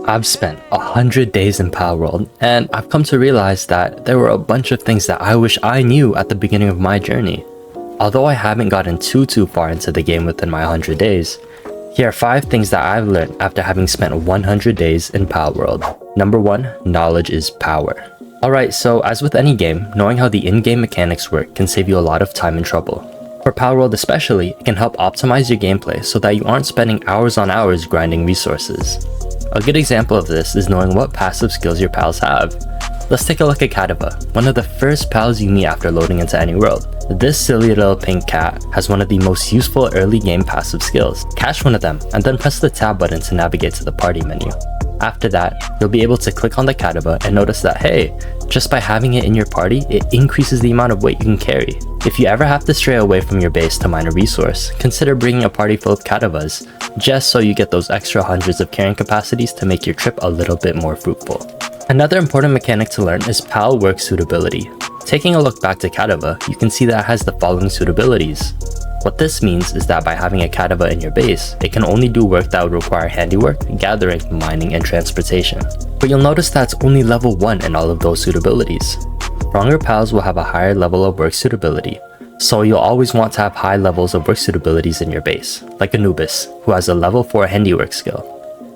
I've spent 100 days in Palworld, and I've come to realize that there were a bunch of things that I wish I knew at the beginning of my journey. Although I haven't gotten too far into the game within my 100 days, here are 5 things that I've learned after having spent 100 days in Palworld. Number 1, knowledge is power. Alright, so as with any game, knowing how the in-game mechanics work can save you a lot of time and trouble. For Palworld especially, it can help optimize your gameplay so that you aren't spending hours on hours grinding resources. A good example of this is knowing what passive skills your pals have. Let's take a look at Kadiva, one of the first pals you meet after loading into any world. This silly little pink cat has one of the most useful early game passive skills. Catch one of them and then press the tab button to navigate to the party menu. After that, you'll be able to click on the Kadiva and notice that hey, just by having it in your party, it increases the amount of weight you can carry. If you ever have to stray away from your base to mine a resource, consider bringing a party full of Kadivas, just so you get those extra hundreds of carrying capacities to make your trip a little bit more fruitful. Another important mechanic to learn is pal work suitability. Taking a look back to Kadiva, you can see that it has the following suitabilities. What this means is that by having a Kadiva in your base, it can only do work that would require handiwork, gathering, mining, and transportation. But you'll notice that it's only level 1 in all of those suitabilities. Stronger pals will have a higher level of work suitability, so you'll always want to have high levels of work suitabilities in your base, like Anubis, who has a level 4 handiwork skill.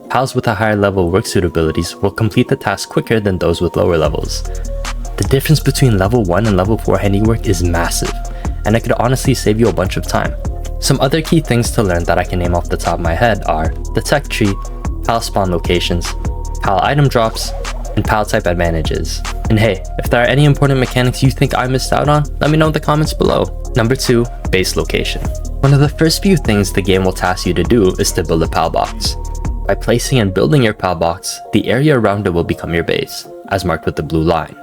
Pals with a higher level of work suitabilities will complete the task quicker than those with lower levels. The difference between level 1 and level 4 handiwork is massive, and it could honestly save you a bunch of time. Some other key things to learn that I can name off the top of my head are the tech tree, pal spawn locations, pal item drops, and pal type advantages. And hey, if there are any important mechanics you think I missed out on, let me know in the comments below. Number 2, base location. One of the first few things the game will task you to do is to build a pal box. By placing and building your pal box, the area around it will become your base, as marked with the blue line.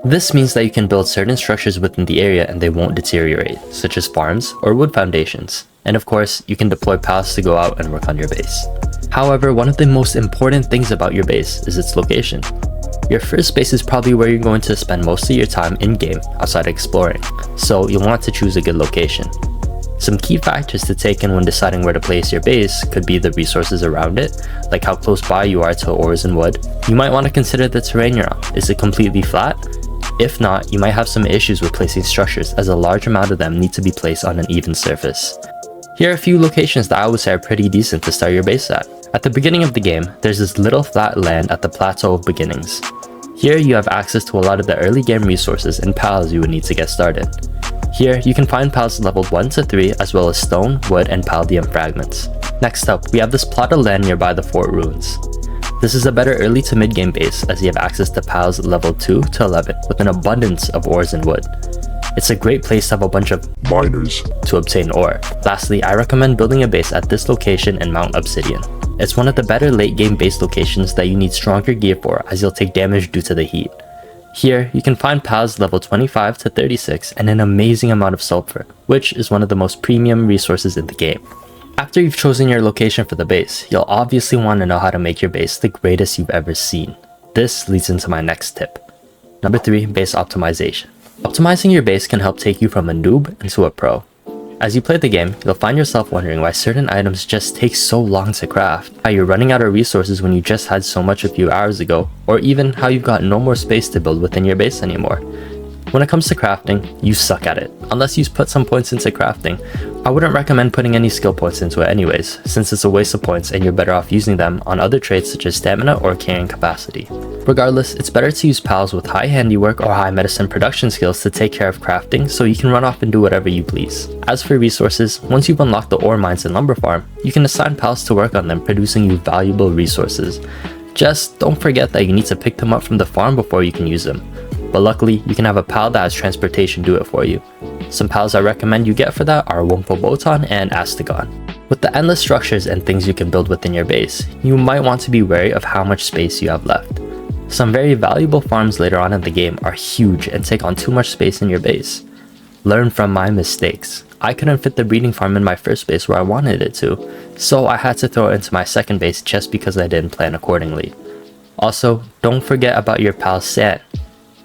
This means that you can build certain structures within the area and they won't deteriorate, such as farms or wood foundations. And of course, you can deploy pals to go out and work on your base. However, one of the most important things about your base is its location. Your first base is probably where you're going to spend most of your time in-game outside exploring, so you'll want to choose a good location. Some key factors to take in when deciding where to place your base could be the resources around it, like how close by you are to ores and wood. You might want to consider the terrain you're on. Is it completely flat? If not, you might have some issues with placing structures, as a large amount of them need to be placed on an even surface. Here are a few locations that I would say are pretty decent to start your base at. At the beginning of the game, there's this little flat land at the Plateau of Beginnings. Here you have access to a lot of the early game resources and pals you would need to get started. Here you can find pals leveled 1 to 3 as well as stone, wood, and palladium fragments. Next up, we have this plot of land nearby the fort ruins. This is a better early to mid game base as you have access to pals level 2 to 11 with an abundance of ores and wood. It's a great place to have a bunch of miners to obtain ore. Lastly, I recommend building a base at this location in Mount Obsidian. It's one of the better late game base locations that you need stronger gear for, as you'll take damage due to the heat. Here, you can find pals level 25 to 36 and an amazing amount of sulfur, which is one of the most premium resources in the game. After you've chosen your location for the base, you'll obviously want to know how to make your base the greatest you've ever seen. This leads into my next tip. Number 3, base optimization. Optimizing your base can help take you from a noob into a pro. As you play the game, you'll find yourself wondering why certain items just take so long to craft, how you're running out of resources when you just had so much a few hours ago, or even how you've got no more space to build within your base anymore. When it comes to crafting, you suck at it. Unless you put some points into crafting, I wouldn't recommend putting any skill points into it anyways, since it's a waste of points and you're better off using them on other traits such as stamina or carrying capacity. Regardless, it's better to use pals with high handiwork or high medicine production skills to take care of crafting so you can run off and do whatever you please. As for resources, once you've unlocked the ore mines and lumber farm, you can assign pals to work on them, producing you valuable resources. Just don't forget that you need to pick them up from the farm before you can use them. But luckily, you can have a pal that has transportation do it for you. Some pals I recommend you get for that are Wumpo Botan and Astagon. With the endless structures and things you can build within your base, you might want to be wary of how much space you have left. Some very valuable farms later on in the game are huge and take on too much space in your base. Learn from my mistakes. I couldn't fit the breeding farm in my first base where I wanted it to, so I had to throw it into my second base just because I didn't plan accordingly. Also, don't forget about your pal's sand.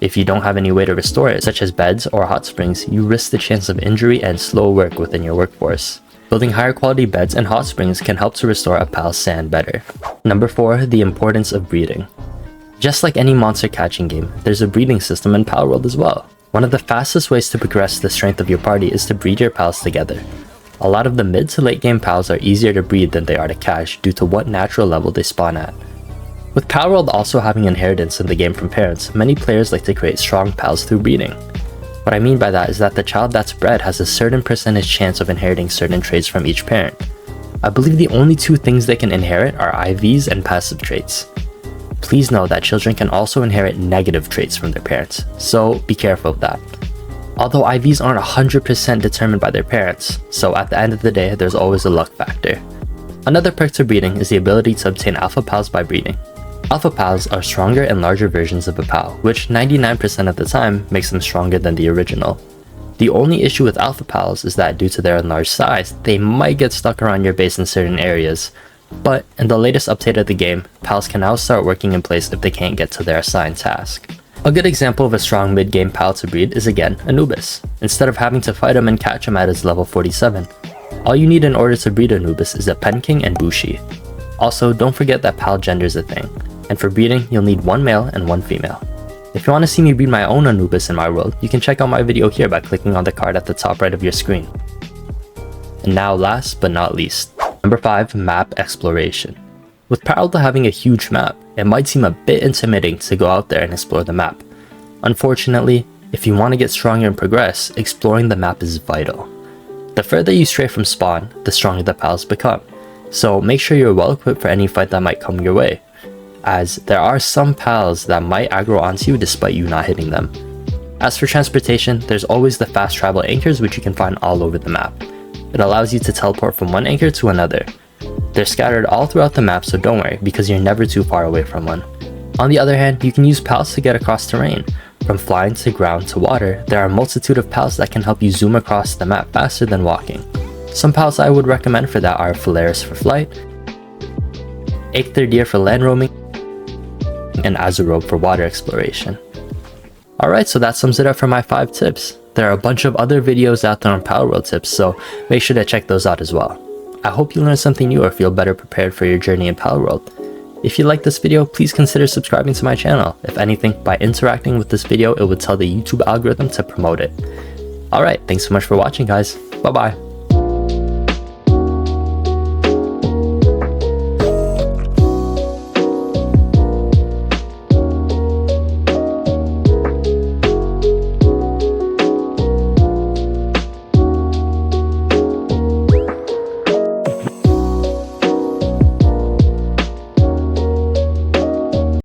If you don't have any way to restore it, such as beds or hot springs, you risk the chance of injury and slow work within your workforce. Building higher quality beds and hot springs can help to restore a pal's sand better. Number 4, the importance of breeding. Just like any monster catching game, there's a breeding system in Palworld as well. One of the fastest ways to progress the strength of your party is to breed your pals together. A lot of the mid to late game pals are easier to breed than they are to catch due to what natural level they spawn at. With Palworld also having inheritance in the game from parents, many players like to create strong pals through breeding. What I mean by that is that the child that's bred has a certain percentage chance of inheriting certain traits from each parent. I believe the only 2 things they can inherit are IVs and passive traits. Please know that children can also inherit negative traits from their parents, so be careful of that. Although IVs aren't 100% determined by their parents, so at the end of the day, there's always a luck factor. Another perk to breeding is the ability to obtain alpha pals by breeding. Alpha pals are stronger and larger versions of a pal, which 99% of the time makes them stronger than the original. The only issue with alpha pals is that due to their enlarged size, they might get stuck around your base in certain areas. But in the latest update of the game, pals can now start working in place if they can't get to their assigned task. A good example of a strong mid-game pal to breed is again Anubis. Instead of having to fight him and catch him at his level 47, all you need in order to breed Anubis is a Penking and Bushi. Also, don't forget that pal gender is a thing, and for breeding, you'll need 1 male and 1 female. If you want to see me breed my own Anubis in my world, you can check out my video here by clicking on the card at the top right of your screen. And now last but not least, number 5, map exploration. With Palworld having a huge map, it might seem a bit intimidating to go out there and explore the map. Unfortunately, if you want to get stronger and progress, exploring the map is vital. The further you stray from spawn, the stronger the pals become, so make sure you're well equipped for any fight that might come your way, as there are some pals that might aggro onto you despite you not hitting them. As for transportation, there's always the fast travel anchors which you can find all over the map. It allows you to teleport from one anchor to another. They're scattered all throughout the map, so don't worry because you're never too far away from one. On the other hand, you can use pals to get across terrain. From flying to ground to water, there are a multitude of pals that can help you zoom across the map faster than walking. Some pals I would recommend for that are Phalaris for flight, Eikthyr for land roaming, and Azurobe for water exploration. Alright, so that sums it up for my 5 tips. There are a bunch of other videos out there on Palworld tips, so make sure to check those out as well. I hope you learned something new or feel better prepared for your journey in Palworld. If you liked this video, please consider subscribing to my channel. If anything, by interacting with this video, it would tell the YouTube algorithm to promote it. Alright, thanks so much for watching guys. Bye bye.